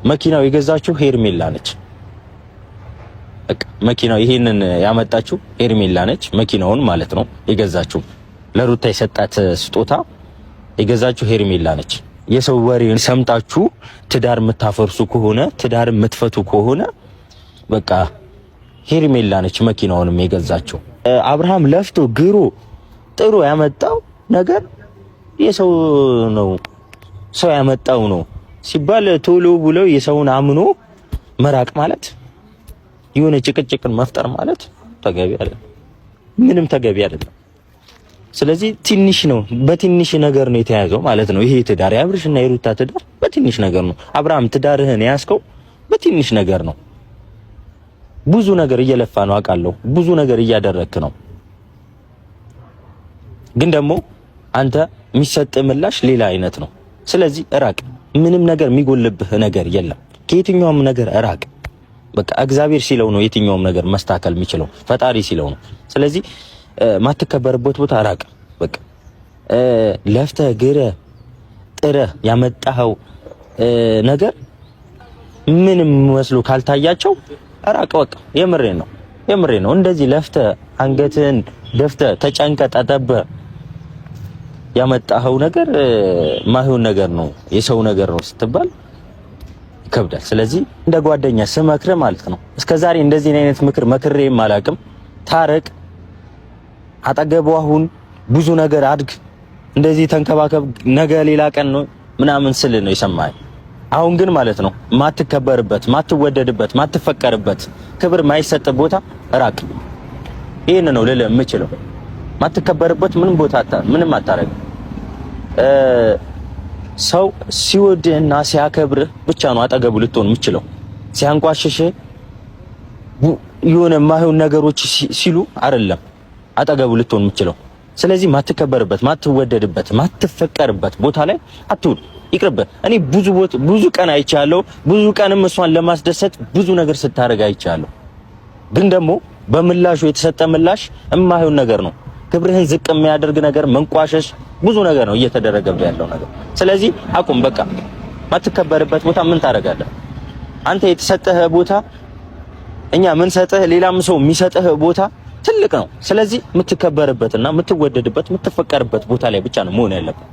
መኪናው የገዛችው ሄርሜላ ነች። በቃ መኪናው ይሄንን ያመጣችው ሄርሜላ ነች። መኪናውን ማለት ነው የገዛችው። ለሩታ የሰጣት ስጦታ የገዛችው ሄርሜላ ነች። የሰው ወሬ ሰምታችሁ ትዳር የምታፈርሱ ከሆነ ትዳር የምትፈቱ ከሆነ በቃ ሄርሜላ ነች መኪናውንም የገዛችው። አብርሃም ለፍቶ ግሮ ጥሩ ያመጣው ነገር የሰው ነው፣ ሰው ያመጣው ነው ሲባል ቶሎ ብለው የሰውን አምኖ መራቅ ማለት የሆነ ጭቅጭቅን መፍጠር ማለት ተገቢ አይደለም፣ ምንም ተገቢ አይደለም። ስለዚህ ትንሽ ነው፣ በትንሽ ነገር ነው የተያዘው ማለት ነው። ይሄ ትዳር የአብርሽና የሩታ ትዳር በትንሽ ነገር ነው። አብርሃም ትዳርህን ያስከው በትንሽ ነገር ነው። ብዙ ነገር እየለፋ ነው አውቃለሁ፣ ብዙ ነገር እያደረክ ነው። ግን ደግሞ አንተ የሚሰጥ ምላሽ ሌላ አይነት ነው። ስለዚህ እራቅ። ምንም ነገር የሚጎልብህ ነገር የለም። ከየትኛውም ነገር እራቅ። በቃ እግዚአብሔር ሲለው ነው የትኛውም ነገር መስተካከል የሚችለው፣ ፈጣሪ ሲለው ነው። ስለዚህ ማትከበርበት ቦታ እራቅ። በቃ ለፍተህ ግረህ ጥረህ ያመጣኸው ነገር ምንም መስሎ ካልታያቸው እራቅ። በቃ የምሬን ነው። እንደዚህ ለፍተህ አንገትህን ደፍተህ ተጨንቀህ ተጠበህ ያመጣኸው ነገር ማይሆን ነገር ነው፣ የሰው ነገር ነው ስትባል ይከብዳል። ስለዚህ እንደ ጓደኛ ስመክር ማለት ነው እስከዛሬ እንደዚህ አይነት ምክር መክሬም አላውቅም። ታረቅ፣ አጠገቡ አሁን ብዙ ነገር አድግ፣ እንደዚህ ተንከባከብ፣ ነገ ሌላ ቀን ነው ምናምን ስል ነው የሰማኸኝ። አሁን ግን ማለት ነው ማትከበርበት፣ ማትወደድበት፣ ማትፈቀርበት፣ ክብር ማይሰጥ ቦታ ራቅ። ይሄን ነው ልልህ የምችለው። ማትከበርበት ምንም ቦታ ምንም አታረግ። ሰው ሲወድህና ሲያከብርህ ብቻ ነው አጠገቡ ልትሆን የምችለው። ሲያንቋሽሽህ የሆነ የማይሆን ነገሮች ሲሉ አይደለም አጠገቡ ልትሆን የምችለው። ስለዚህ ማትከበርበት፣ ማትወደድበት፣ ማትፈቀርበት ቦታ ላይ አትሁን፣ ይቅርብህ። እኔ ብዙ ቀን አይቻለሁ። ብዙ ቀንም እሷን ለማስደሰት ብዙ ነገር ስታደርግ አይቻለሁ። ግን ደግሞ በምላሹ የተሰጠ ምላሽ የማይሆን ነገር ነው። ክብርህን ዝቅ የሚያደርግ ነገር፣ መንቋሸሽ፣ ብዙ ነገር ነው እየተደረገብህ ያለው ነገር። ስለዚህ አቁም በቃ። ማትከበርበት ቦታ ምን ታደርጋለህ? አንተ የተሰጠህ ቦታ እኛ ምን ሰጠህ፣ ሌላም ሰው የሚሰጥህ ቦታ ትልቅ ነው። ስለዚህ የምትከበርበትና የምትወደድበት የምትፈቀርበት ቦታ ላይ ብቻ ነው መሆን ያለብህ።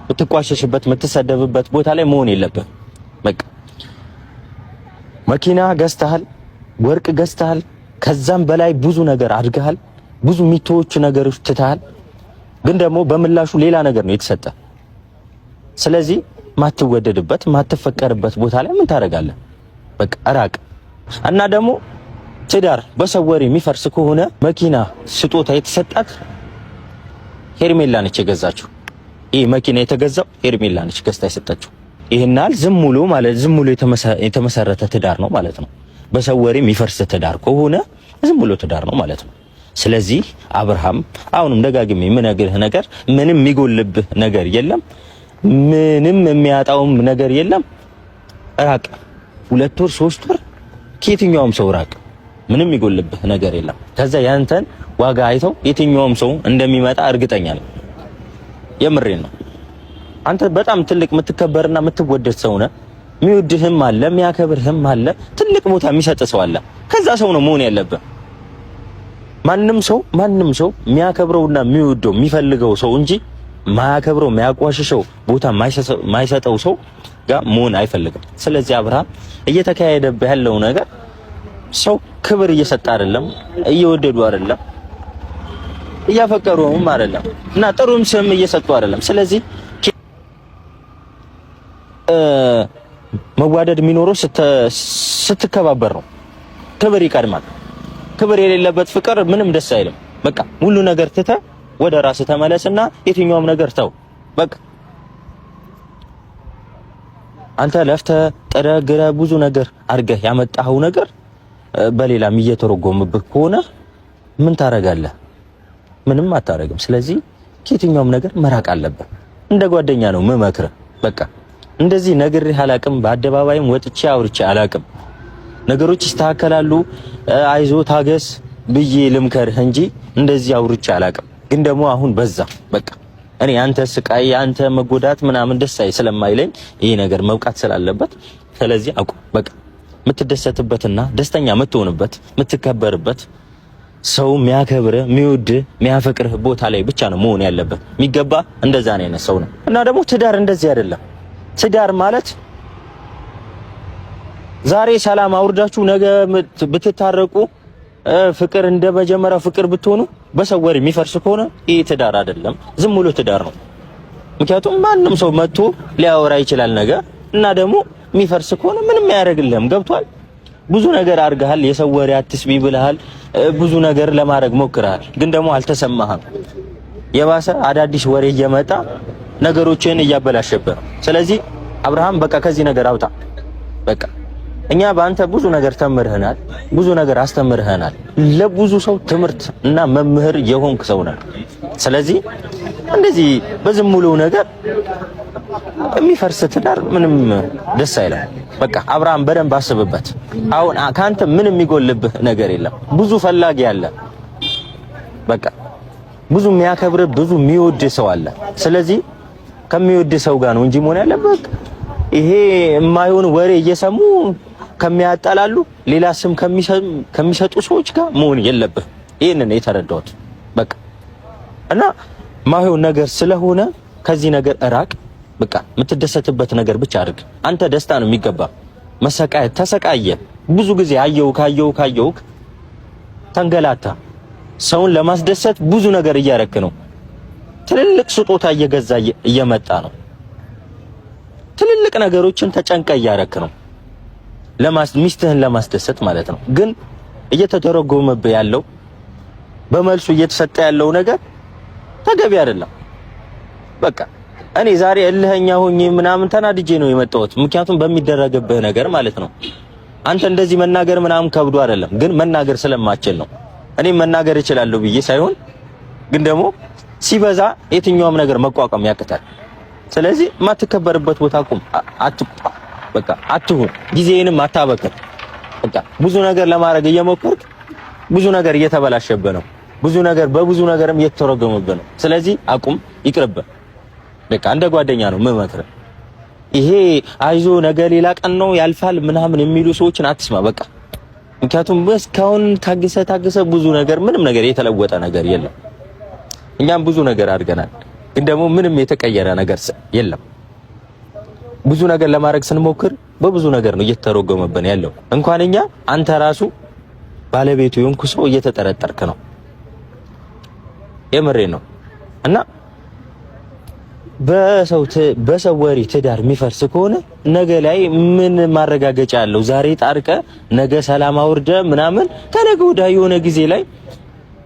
የምትቋሸሽበት የምትሰደብበት ቦታ ላይ መሆን የለብህ። በቃ መኪና ገዝተሃል፣ ወርቅ ገዝተሃል፣ ከዛም በላይ ብዙ ነገር አድርገሃል፣ ብዙ ሚቶች ነገሮች ትተሃል። ግን ደግሞ በምላሹ ሌላ ነገር ነው የተሰጠ። ስለዚህ ማትወደድበት ማትፈቀርበት ቦታ ላይ ምን ታደርጋለህ? በቃ ራቅ። እና ደግሞ ትዳር በሰው ወሬ የሚፈርስ ከሆነ መኪና ስጦታ የተሰጣት ሄርሜላ ነች የገዛችው። ይሄ መኪና የተገዛው ሄርሜላ ነች ገዝታ የሰጠችው። ይሄናል ዝም ብሎ የተመሰረተ ትዳር ነው ማለት ነው። በሰው ወሬ የሚፈርስ ትዳር ከሆነ ዝም ብሎ ትዳር ነው ማለት ነው። ስለዚህ አብርሃም አሁንም ደጋግሜ የምነግርህ ነገር ምንም የሚጎልብህ ነገር የለም፣ ምንም የሚያጣውም ነገር የለም። ራቅ። 2 ወር 3 ወር ከየትኛውም ሰው ራቅ። ምንም የሚጎልብህ ነገር የለም። ከዛ ያንተን ዋጋ አይተው የትኛውም ሰው እንደሚመጣ እርግጠኛ ነኝ። የምሬን ነው። አንተ በጣም ትልቅ የምትከበርና የምትወደድ ሰው ነህ። የሚወድህም አለ፣ የሚያከብርህም አለ፣ ትልቅ ቦታ የሚሰጥ ሰው አለ። ከዛ ሰው ነው መሆን ያለብህ። ማንም ሰው የሚያከብረውና የሚወደው የሚፈልገው ሰው እንጂ ማያከብረው የሚያቋሽሸው ቦታ ማይሰጠው ሰው ጋር መሆን አይፈልግም። ስለዚህ አብርሃም እየተካሄደብህ ያለው ነገር ሰው ክብር እየሰጠ አይደለም፣ እየወደዱ አይደለም፣ እያፈቀሩም አይደለም እና ጥሩም ስም እየሰጡ አይደለም። ስለዚህ መዋደድ የሚኖረው ስትከባበር ነው። ክብር ይቀድማል። ክብር የሌለበት ፍቅር ምንም ደስ አይልም። በቃ ሁሉ ነገር ትተህ ወደ ራስህ ተመለስና የትኛውም ነገር ተው። በቃ አንተ ለፍተህ ጥረህ ግረህ ብዙ ነገር አድርገህ ያመጣኸው ነገር በሌላም እየተረጎመብህ ከሆነ ምን ታረጋለህ? ምንም አታረግም። ስለዚህ ከየትኛውም ነገር መራቅ አለብህ። እንደ ጓደኛ ነው የምመክርህ። በቃ እንደዚህ ነግሬህ አላቅም፣ በአደባባይም ወጥቼ አውርቼ አላቅም። ነገሮች ይስተካከላሉ፣ አይዞ ታገስ ብዬ ልምከርህ እንጂ እንደዚህ አውርቼ አላቅም። ግን ደግሞ አሁን በዛ። በቃ እኔ አንተ ስቃይ አንተ መጎዳት ምናምን ደስ ስለማይለኝ ይሄ ነገር መብቃት ስላለበት ስለዚህ አቁም በቃ የምትደሰትበትና ደስተኛ የምትሆንበት የምትከበርበት ሰው የሚያከብርህ የሚወድህ የሚያፈቅርህ ቦታ ላይ ብቻ ነው መሆን ያለበት። የሚገባ እንደዛ ነው አይነት ሰው ነው። እና ደግሞ ትዳር እንደዚህ አይደለም። ትዳር ማለት ዛሬ ሰላም አውርዳችሁ ነገ ብትታረቁ ፍቅር እንደመጀመሪያው ፍቅር ብትሆኑ በሰው ወሬ የሚፈርስ ከሆነ ይሄ ትዳር አይደለም፣ ዝም ብሎ ትዳር ነው። ምክንያቱም ማንም ሰው መጥቶ ሊያወራ ይችላል ነገር እና ደግሞ የሚፈርስ ከሆነ ምንም ያደርግልህም። ገብቷል? ብዙ ነገር አድርገሃል፣ የሰው ወሬ አትስቢ ብለሃል፣ ብዙ ነገር ለማድረግ ሞክረሃል፣ ግን ደግሞ አልተሰማህም። የባሰ አዳዲስ ወሬ እየመጣ ነገሮችን እያበላሸብህ ነው። ስለዚህ አብርሃም በቃ ከዚህ ነገር አውጣ። በቃ እኛ በአንተ ብዙ ነገር ተምርህናል፣ ብዙ ነገር አስተምርህናል። ለብዙ ሰው ትምህርት እና መምህር የሆንክ ሰው ነህ። ስለዚህ እንደዚህ በዝም ብሎ ነገር የሚፈርስ ትዳር ምንም ደስ አይልም። በቃ አብርሃም በደንብ አስብበት። አሁን ካንተ ምንም የሚጎልብህ ነገር የለም። ብዙ ፈላጊ አለ። በቃ ብዙ የሚያከብር ብዙ የሚወድ ሰው አለ። ስለዚህ ከሚወድ ሰው ጋር ነው እንጂ መሆን ያለበት ይሄ የማይሆን ወሬ እየሰሙ ከሚያጣላሉ ሌላ ስም ከሚሰጡ ሰዎች ጋር መሆን የለብህ። ይሄንን የተረዳሁት በቃ እና ማይሆን ነገር ስለሆነ ከዚህ ነገር እራቅ። በቃ የምትደሰትበት ነገር ብቻ አድርግ። አንተ ደስታ ነው የሚገባ። መሰቃየት ተሰቃየ። ብዙ ጊዜ ካየው ተንገላታ። ሰውን ለማስደሰት ብዙ ነገር እያረክ ነው። ትልልቅ ስጦታ እየገዛ እየመጣ ነው። ትልልቅ ነገሮችን ተጨንቀ እያረክ ነው። ሚስትህን ለማስደሰት ማለት ነው። ግን እየተተረጎመብህ ያለው በመልሱ እየተሰጠ ያለው ነገር ተገቢ አይደለም። በቃ እኔ ዛሬ እልህኛ ሆኜ ምናምን ተናድጄ ነው የመጣሁት። ምክንያቱም በሚደረግብህ ነገር ማለት ነው። አንተ እንደዚህ መናገር ምናምን ከብዶ አይደለም፣ ግን መናገር ስለማችል ነው። እኔ መናገር እችላለሁ ብዬ ሳይሆን ግን ደግሞ ሲበዛ የትኛውም ነገር መቋቋም ያቅታል። ስለዚህ የማትከበርበት ቦታ ቁም። በቃ አትሁን። ጊዜንም አታበክር። በቃ ብዙ ነገር ለማድረግ እየሞከርክ ብዙ ነገር እየተበላሸብህ ነው። ብዙ ነገር በብዙ ነገርም እየተተረጎመብህ ነው። ስለዚህ አቁም፣ ይቅርብህ። በቃ እንደ ጓደኛ ነው የምመክርህ። ይሄ አይዞ ነገ ሌላ ቀን ነው ያልፋል ምናምን የሚሉ ሰዎችን አትስማ። በቃ ምክንያቱም እስካሁን ታግሰ ብዙ ነገር ምንም ነገር የተለወጠ ነገር የለም። እኛም ብዙ ነገር አድርገናል፣ ግን ደግሞ ምንም የተቀየረ ነገር የለም። ብዙ ነገር ለማድረግ ስንሞክር በብዙ ነገር ነው እየተተረጎመብን ያለው። እንኳን እኛ አንተ ራሱ ባለቤቱ የሆንኩ ሰው እየተጠረጠርክ ነው። የምሬ ነው። እና በሰው ወሬ ትዳር የሚፈርስ ከሆነ ነገ ላይ ምን ማረጋገጫ አለው? ዛሬ ጣርቀ ነገ ሰላም አውርደ ምናምን ከነገ ወዲያ የሆነ ጊዜ ላይ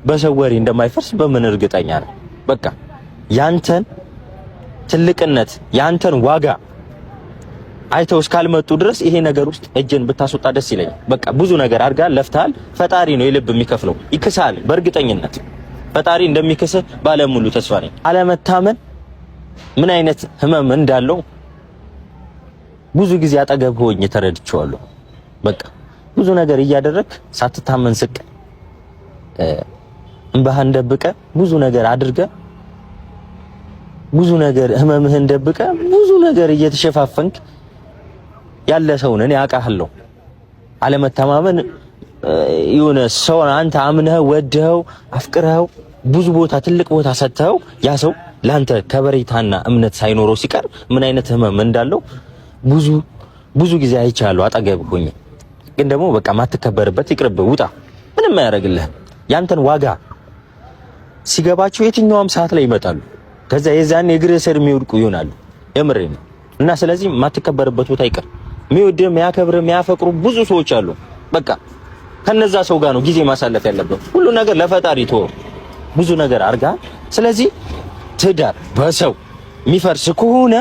በሰው ወሬ እንደማይፈርስ በምን እርግጠኛ ነው? በቃ ያንተን ትልቅነት ያንተን ዋጋ አይተው እስካልመጡ ድረስ ይሄ ነገር ውስጥ እጅን ብታስወጣ ደስ ይለኛል። በቃ ብዙ ነገር አድርጋል፣ ለፍተሃል። ፈጣሪ ነው የልብ የሚከፍለው፣ ይክሳል። በእርግጠኝነት ፈጣሪ እንደሚክስህ ባለሙሉ ተስፋ ነኝ። አለመታመን ምን አይነት ህመም እንዳለው ብዙ ጊዜ አጠገብ ሆኜ ተረድቼዋለሁ። በቃ ብዙ ነገር እያደረክ ሳትታመን ስቅ እንባህን ደብቀ ብዙ ነገር አድርገ ብዙ ነገር ህመምህን ደብቀ ብዙ ነገር እየተሸፋፈንክ ያለ ሰው ነኝ አውቃለሁ። አለመተማመን የሆነ ሰው አንተ አምነህ ወደኸው አፍቅረኸው ብዙ ቦታ ትልቅ ቦታ ሰጥተኸው ያ ሰው ላንተ ከበሬታና እምነት ሳይኖረው ሲቀር ምን አይነት ህመም እንዳለው ብዙ ጊዜ አይቻለሁ አጠገብ ሆኜ። ግን ደግሞ በቃ ማትከበርበት ይቅርብ፣ ውጣ። ምንም አያደርግልህም። ያንተን ዋጋ ሲገባቸው የትኛውም ሰዓት ላይ ይመጣሉ። ከዛ የዛን የእግር ስር የሚወድቁ ይሆናሉ። የምሬ ነው። እና ስለዚህ ማትከበርበት ቦታ ይቅር። የሚወድህ የሚያከብርህ የሚያፈቅሩ ብዙ ሰዎች አሉ። በቃ ከነዛ ሰው ጋር ነው ጊዜ ማሳለፍ ያለበት። ሁሉ ነገር ለፈጣሪ ተወው። ብዙ ነገር አርጋ። ስለዚህ ትዳር በሰው የሚፈርስ ከሆነ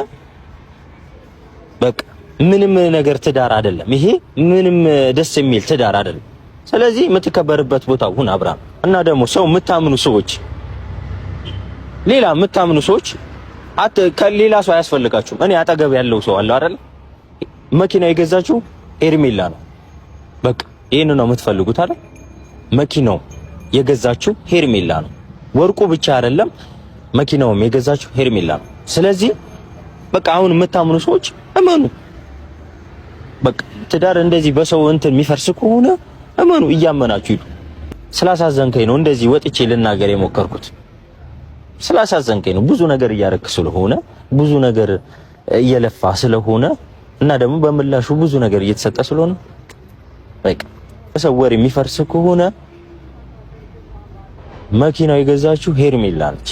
በቃ ምንም ነገር ትዳር አይደለም። ይሄ ምንም ደስ የሚል ትዳር አይደለም። ስለዚህ የምትከበርበት ቦታ ሁን አብርሃም። እና ደግሞ ሰው የምታምኑ ሰዎች ሌላ የምታምኑ ሰዎች ከሌላ ሰው አያስፈልጋችሁም። እኔ አጠገብ ያለው ሰው አለ አይደል? መኪና የገዛችሁ ሄርሜላ ነው። በቃ ይሄን ነው የምትፈልጉት አይደል? መኪናው የገዛችሁ ሄርሜላ ነው። ወርቁ ብቻ አይደለም መኪናውም የገዛችው ሄርሜላ ነው። ስለዚህ በቃ አሁን የምታምኑ ሰዎች እመኑ። በቃ ትዳር እንደዚህ በሰው እንትን የሚፈርስ ከሆነ እመኑ፣ እያመናችሁ ይሉ። ስላሳዘንከኝ ነው እንደዚህ ወጥቼ ልናገር የሞከርኩት። ስላሳዘንከኝ ነው። ብዙ ነገር እያረክ ስለሆነ ብዙ ነገር እየለፋ ስለሆነ እና ደግሞ በምላሹ ብዙ ነገር እየተሰጠ ስለሆነ በቃ በሰው ወሬ የሚፈርስ ከሆነ መኪናው የገዛችው ሄርሜላ ነች።